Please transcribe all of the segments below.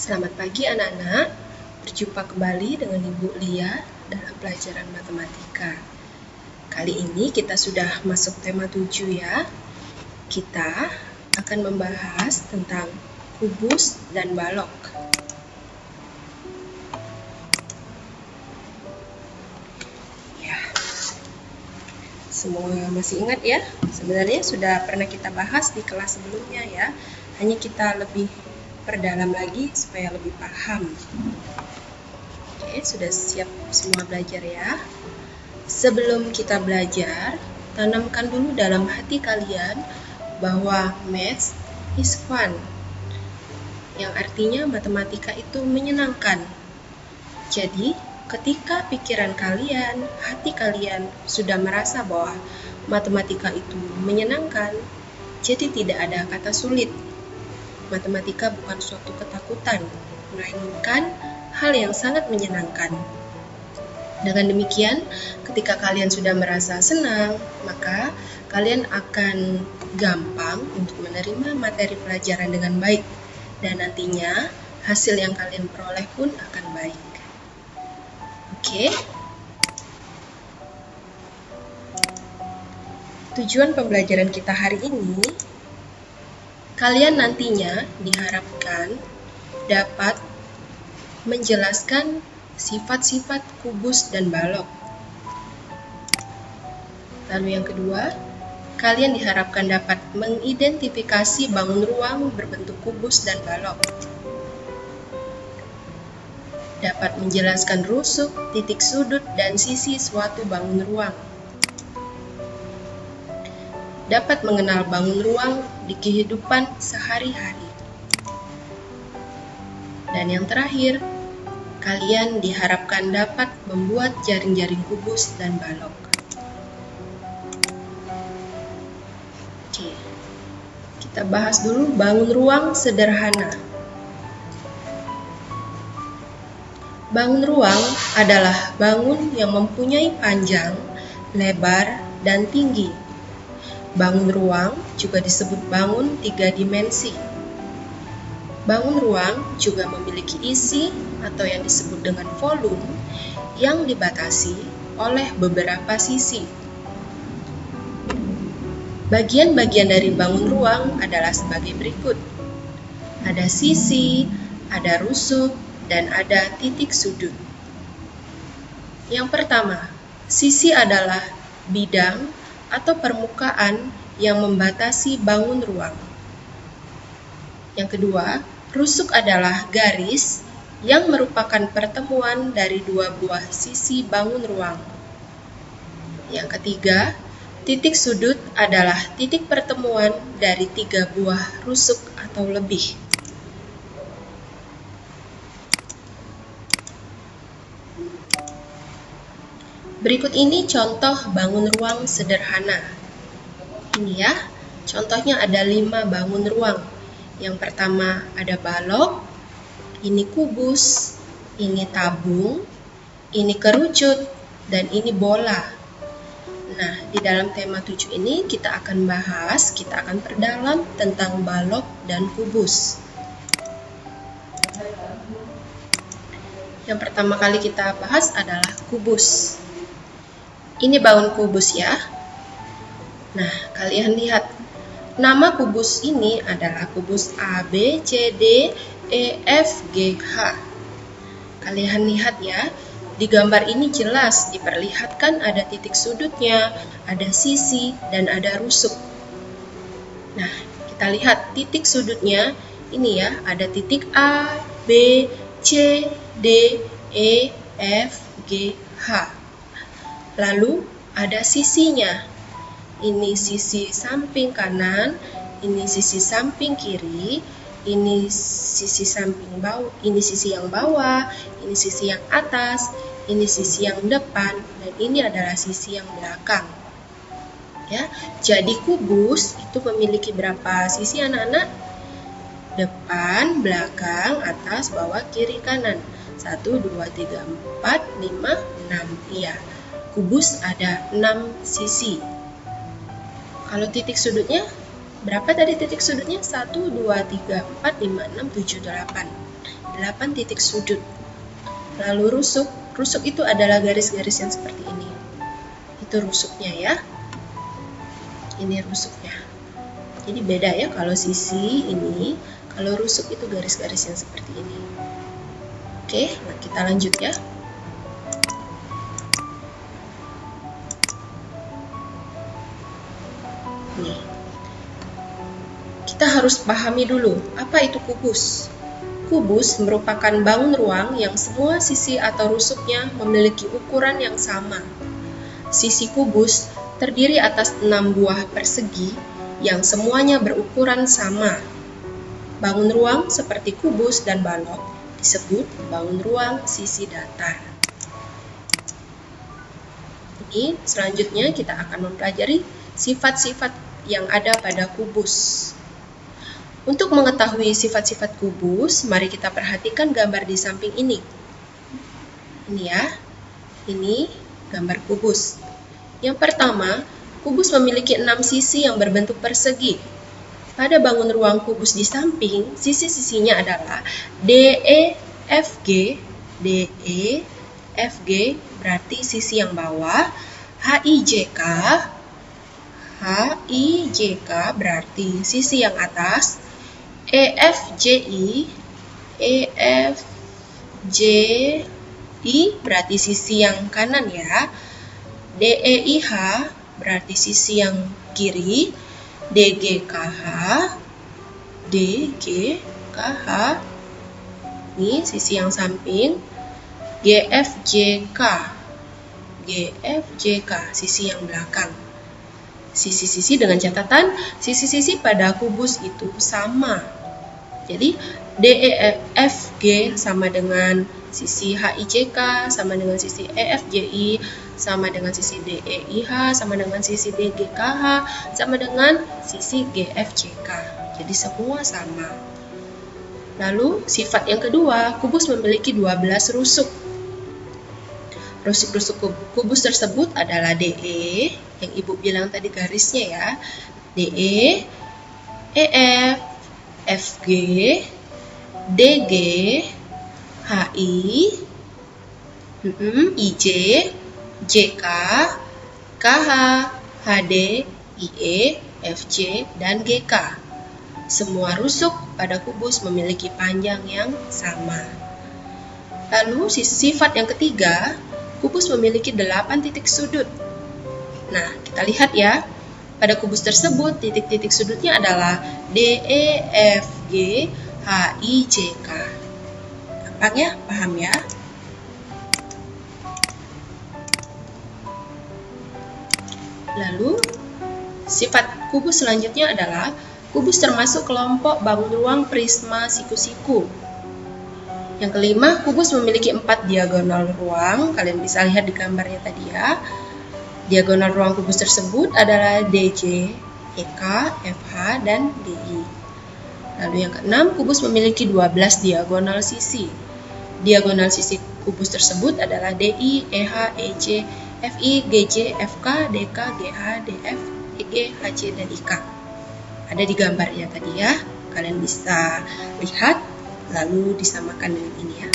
Selamat pagi anak-anak, berjumpa kembali dengan Ibu Lia dalam pelajaran matematika. Kali ini kita sudah masuk tema 7 ya. Kita akan membahas tentang kubus dan balok. Ya, semua masih ingat ya? Sebenarnya sudah pernah kita bahas di kelas sebelumnya ya. Hanya kita lebih perdalam lagi supaya lebih paham. Oke, sudah siap semua belajar ya? Sebelum kita belajar, tanamkan dulu dalam hati kalian bahwa maths is fun, yang artinya matematika itu menyenangkan. Jadi, ketika pikiran kalian, hati kalian sudah merasa bahwa matematika itu menyenangkan, jadi tidak ada kata sulit. Matematika bukan suatu ketakutan, melainkan hal yang sangat menyenangkan. Dengan demikian, ketika kalian sudah merasa senang, maka kalian akan gampang untuk menerima materi pelajaran dengan baik, dan nantinya hasil yang kalian peroleh pun akan baik. Oke? Tujuan pembelajaran kita hari ini, kalian nantinya diharapkan dapat menjelaskan sifat-sifat kubus dan balok. Lalu yang kedua, kalian diharapkan dapat mengidentifikasi bangun ruang berbentuk kubus dan balok. Dapat menjelaskan rusuk, titik sudut, dan sisi suatu bangun ruang. Dapat mengenal bangun ruang di kehidupan sehari-hari. Dan yang terakhir, kalian diharapkan dapat membuat jaring-jaring kubus dan balok. Oke, kita bahas dulu bangun ruang sederhana. Bangun ruang adalah bangun yang mempunyai panjang, lebar, dan tinggi. Bangun ruang juga disebut bangun 3 dimensi. Bangun ruang juga memiliki isi atau yang disebut dengan volume yang dibatasi oleh beberapa sisi. Bagian-bagian dari bangun ruang adalah sebagai berikut. Ada sisi, ada rusuk, dan ada titik sudut. Yang pertama, sisi adalah bidang atau permukaan yang membatasi bangun ruang. Yang kedua, rusuk adalah garis yang merupakan pertemuan dari dua buah sisi bangun ruang. Yang ketiga, titik sudut adalah titik pertemuan dari 3 buah rusuk atau lebih. Berikut ini contoh bangun ruang sederhana. Ini ya, contohnya ada 5 bangun ruang. Yang pertama ada balok, ini kubus, ini tabung, ini kerucut, dan ini bola. Nah, di dalam tema 7 ini kita akan perdalam tentang balok dan kubus. Yang pertama kali kita bahas adalah kubus. Ini bangun kubus ya. Nah, kalian lihat. Nama kubus ini adalah kubus A, B, C, D, E, F, G, H. Kalian lihat ya, di gambar ini jelas diperlihatkan ada titik sudutnya, ada sisi, dan ada rusuk. Nah, kita lihat titik sudutnya, ini ya, ada titik A, B, C, D, E, F, G, H. Lalu ada sisinya. Ini sisi samping kanan, ini sisi samping kiri, ini sisi samping bawah, ini sisi yang bawah, ini sisi yang atas, ini sisi yang depan, dan ini adalah sisi yang belakang. Ya, jadi kubus itu memiliki berapa sisi anak-anak? Depan, belakang, atas, bawah, kiri, kanan. 1, 2, 3, 4, 5, 6. Iya, kubus ada 6 sisi. Kalau titik sudutnya, berapa tadi titik sudutnya? 1, 2, 3, 4, 5, 6, 7, 8. 8 titik sudut. Lalu rusuk itu adalah garis-garis yang seperti ini. Itu rusuknya ya. Ini rusuknya. Jadi beda ya kalau sisi ini, kalau rusuk itu garis-garis yang seperti ini. Oke, nah kita lanjut ya. Nih. Kita harus pahami dulu, apa itu kubus? Kubus merupakan bangun ruang yang semua sisi atau rusuknya memiliki ukuran yang sama. Sisi kubus terdiri atas 6 buah persegi yang semuanya berukuran sama. Bangun ruang seperti kubus dan balok disebut bangun ruang sisi datar. Ini selanjutnya kita akan mempelajari sifat-sifat yang ada pada kubus. Untuk mengetahui sifat-sifat kubus, mari kita perhatikan gambar di samping ini. Ini ya, ini gambar kubus. Yang pertama, kubus memiliki 6 sisi yang berbentuk persegi. Pada bangun ruang kubus di samping, sisi-sisinya adalah DE, FG. DE, FG berarti sisi yang bawah. HIJK. HIJK berarti sisi yang atas. EFJI. EFJI berarti sisi yang kanan ya. DEIH berarti sisi yang kiri. DGKH. DGKH ini sisi yang samping. GFJK. GFJK sisi yang belakang. Sisi-sisi dengan catatan, sisi-sisi pada kubus itu sama. Jadi DEFG sama dengan sisi HIJK, sama dengan sisi EFJI, sama dengan sisi DEIH, sama dengan sisi DGKH, sama dengan sisi GFJK. Jadi semua sama. Lalu sifat yang kedua, kubus memiliki 12 rusuk. Rusuk-rusuk kubus tersebut adalah DE, yang Ibu bilang tadi garisnya ya. DE, EF, FG, DG, HI, IJ, JK, KH, HD, IE, FJ, dan GK. Semua rusuk pada kubus memiliki panjang yang sama. Lalu sifat yang ketiga, kubus memiliki 8 titik sudut. Nah, kita lihat ya. Pada kubus tersebut, titik-titik sudutnya adalah DE, FG, HI, JK. Gampang ya? Paham ya? Lalu, sifat kubus selanjutnya adalah kubus termasuk kelompok bangun ruang prisma siku-siku. Yang kelima, kubus memiliki 4 diagonal ruang. Kalian bisa lihat di gambarnya tadi ya. Diagonal ruang kubus tersebut adalah DJ, EK, FH, dan DI. Lalu yang keenam, kubus memiliki 12 diagonal sisi. Diagonal sisi kubus tersebut adalah DI, EH, EJ, FI, GJ, FK, DK, GH, DF, EG, HJ, dan IK. Ada di gambarnya tadi ya. Kalian bisa lihat, lalu disamakan dengan ini ya.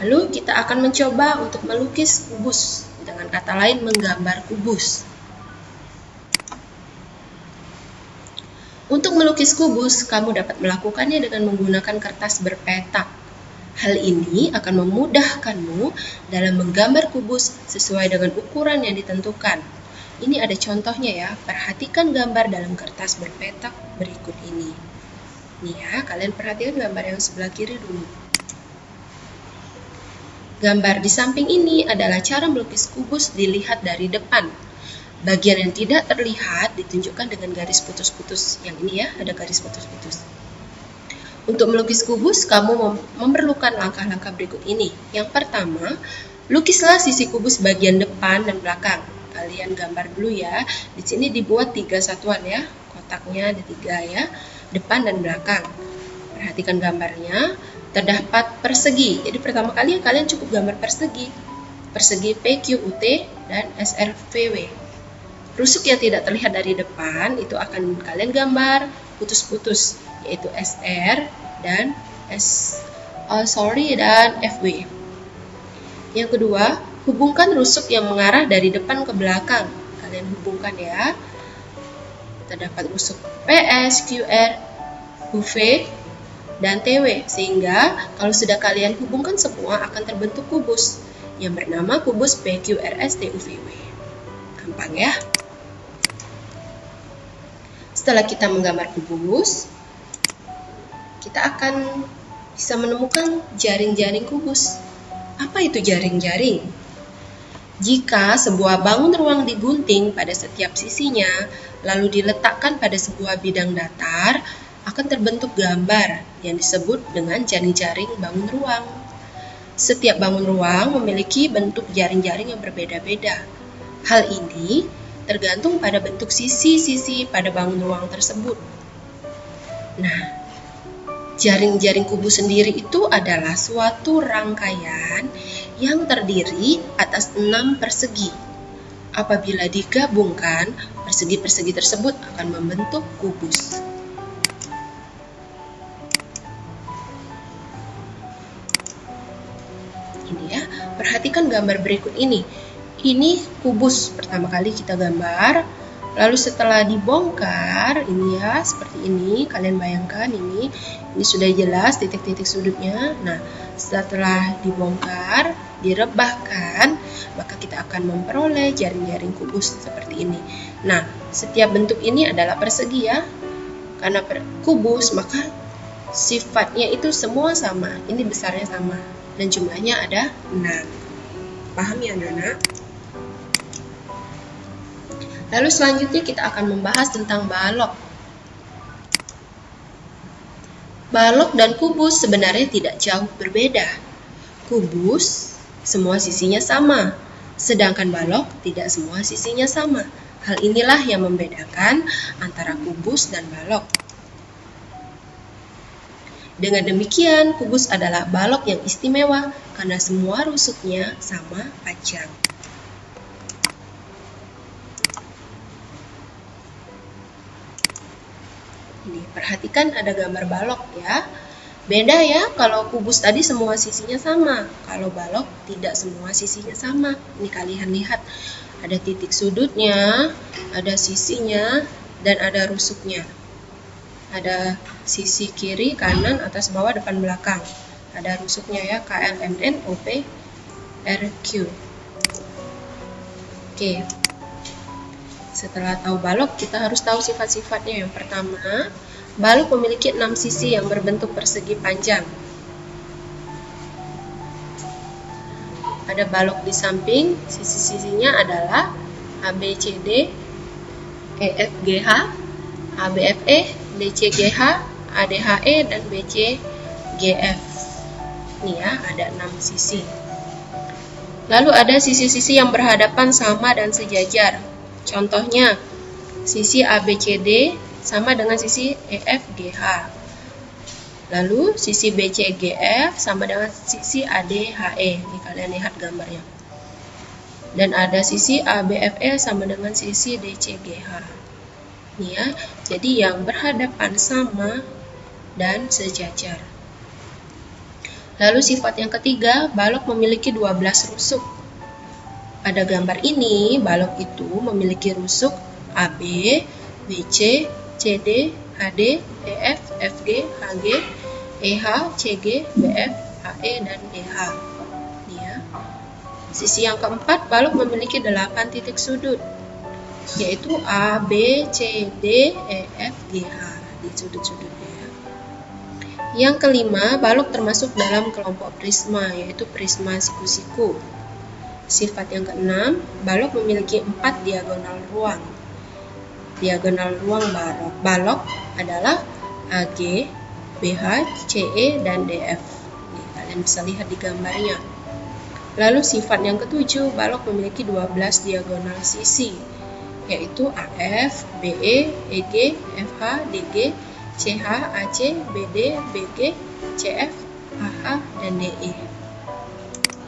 Lalu kita akan mencoba untuk melukis kubus. Dengan kata lain, menggambar kubus. Untuk melukis kubus, kamu dapat melakukannya dengan menggunakan kertas berpetak. Hal ini akan memudahkanmu dalam menggambar kubus sesuai dengan ukuran yang ditentukan. Ini ada contohnya ya, perhatikan gambar dalam kertas berpetak berikut ini. Nih ya, kalian perhatikan gambar yang sebelah kiri dulu. Gambar di samping ini adalah cara melukis kubus dilihat dari depan. Bagian yang tidak terlihat ditunjukkan dengan garis putus-putus. Yang ini ya, ada garis putus-putus. Untuk melukis kubus, kamu memerlukan langkah-langkah berikut ini. Yang pertama, lukislah sisi kubus bagian depan dan belakang. Kalian gambar dulu ya. Di sini dibuat 3 satuan ya. Kotaknya ada 3 ya. Depan dan belakang. Perhatikan gambarnya. Terdapat persegi. Jadi pertama kali kalian cukup gambar persegi. Persegi PQUT dan SRVW. Rusuk yang tidak terlihat dari depan itu akan kalian gambar putus-putus, yaitu SR dan dan FW. Yang kedua, hubungkan rusuk yang mengarah dari depan ke belakang. Kalian hubungkan ya. Terdapat rusuk PS, QR, UV, dan TW, sehingga kalau sudah kalian hubungkan semua akan terbentuk kubus yang bernama kubus PQRSTUVW. Gampang ya. Setelah kita menggambar kubus, kita akan bisa menemukan jaring-jaring kubus. Apa itu jaring-jaring? Jika sebuah bangun ruang digunting pada setiap sisinya, lalu diletakkan pada sebuah bidang datar, akan terbentuk gambar yang disebut dengan jaring-jaring bangun ruang. Setiap bangun ruang memiliki bentuk jaring-jaring yang berbeda-beda. Hal ini tergantung pada bentuk sisi-sisi pada bangun ruang tersebut. Nah, jaring-jaring kubus sendiri itu adalah suatu rangkaian yang terdiri atas 6 persegi. Apabila digabungkan, persegi-persegi tersebut akan membentuk kubus. Ini ya, perhatikan gambar berikut ini. Ini kubus pertama kali kita gambar. Lalu setelah dibongkar, ini ya, seperti ini. Kalian bayangkan ini sudah jelas titik-titik sudutnya. Nah, setelah dibongkar, direbahkan, maka kita akan memperoleh jaring-jaring kubus seperti ini. Nah, setiap bentuk ini adalah persegi ya. Karena kubus, maka sifatnya itu semua sama. Ini besarnya sama. Dan jumlahnya ada 6. Paham ya anak-anak? Lalu selanjutnya kita akan membahas tentang balok. Balok dan kubus sebenarnya tidak jauh berbeda. Kubus semua sisinya sama, sedangkan balok tidak semua sisinya sama. Hal inilah yang membedakan antara kubus dan balok. Dengan demikian, kubus adalah balok yang istimewa karena semua rusuknya sama panjang. Ini, perhatikan ada gambar balok ya. Beda ya, kalau kubus tadi semua sisinya sama. Kalau balok tidak semua sisinya sama. Ini kalian lihat, ada titik sudutnya, ada sisinya, dan ada rusuknya. Ada sisi kiri, kanan, atas, bawah, depan, belakang. Ada rusuknya ya, KLMN, OP, RQ. Oke. Setelah tahu balok, kita harus tahu sifat-sifatnya. Yang pertama, balok memiliki 6 sisi yang berbentuk persegi panjang. Pada balok di samping, sisi-sisinya adalah ABCD, EFGH, ABFE, DCGH, ADHE, dan BCGF. Ini ya, ada 6 sisi. Lalu ada sisi-sisi yang berhadapan sama dan sejajar. Contohnya, sisi ABCD sama dengan sisi EFGH. Lalu, sisi BCGF sama dengan sisi ADHE. Ini kalian lihat gambarnya. Dan ada sisi ABFE sama dengan sisi DCGH. Ini ya, jadi yang berhadapan sama dan sejajar. Lalu sifat yang ketiga, balok memiliki 12 rusuk. Pada gambar ini, balok itu memiliki rusuk AB, BC, CD, HD, EF, FG, HG, EH, CG, BF, HE, dan DH. Ya. Sisi yang keempat, balok memiliki 8 titik sudut, yaitu A, B, C, D, E, F, G, H di sudut-sudutnya. Yang kelima, balok termasuk dalam kelompok prisma, yaitu prisma siku-siku. Sifat yang keenam, balok memiliki 4 diagonal ruang. Diagonal ruang balok adalah AG, BH, CE, dan DF. Nih, kalian bisa lihat di gambarnya. Lalu sifat yang ketujuh, balok memiliki 12 diagonal sisi, yaitu AF, BE, EG, FH, DG, CH, AC, BD, BG, CF, AH, dan DE.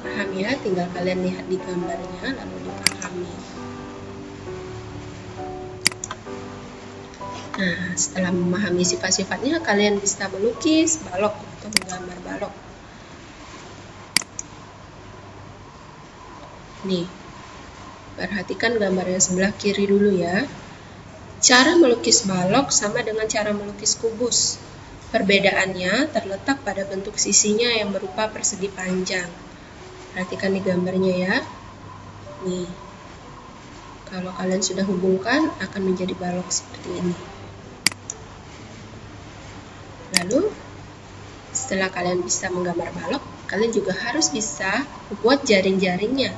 Paham ya, tinggal kalian lihat di gambarnya lalu dipahami. Nah, setelah memahami sifat-sifatnya, kalian bisa melukis balok atau menggambar balok. Nih, perhatikan gambar yang sebelah kiri dulu ya. Cara melukis balok sama dengan cara melukis kubus. Perbedaannya terletak pada bentuk sisinya yang berupa persegi panjang. Perhatikan di gambarnya ya. Nih, kalau kalian sudah hubungkan akan menjadi balok seperti ini. Lalu, setelah kalian bisa menggambar balok, kalian juga harus bisa membuat jaring-jaringnya.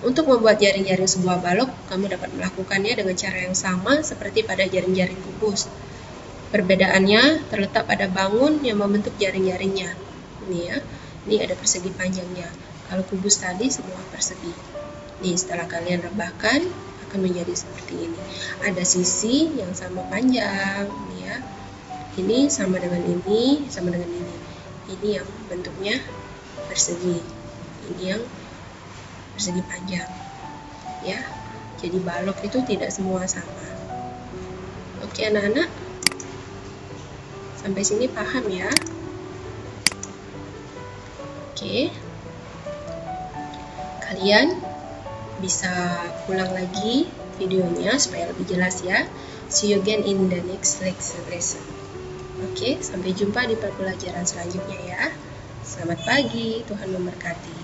Untuk membuat jaring-jaring sebuah balok, kamu dapat melakukannya dengan cara yang sama seperti pada jaring-jaring kubus. Perbedaannya terletak pada bangun yang membentuk jaring-jaringnya. Ini ya, ini ada persegi panjangnya. Kalau kubus tadi semua persegi. Nih, setelah kalian rebahkan akan menjadi seperti ini. Ada sisi yang sama panjang, nih ya. Ini sama dengan ini, sama dengan ini. Ini yang bentuknya persegi. Ini yang persegi panjang. Ya. Jadi balok itu tidak semua sama. Oke, anak-anak. Sampai sini paham ya? Oke. Kalian bisa ulang lagi videonya supaya lebih jelas ya. See you again in the next lesson. Oke, sampai jumpa di pelajaran selanjutnya ya. Selamat pagi, Tuhan memberkati.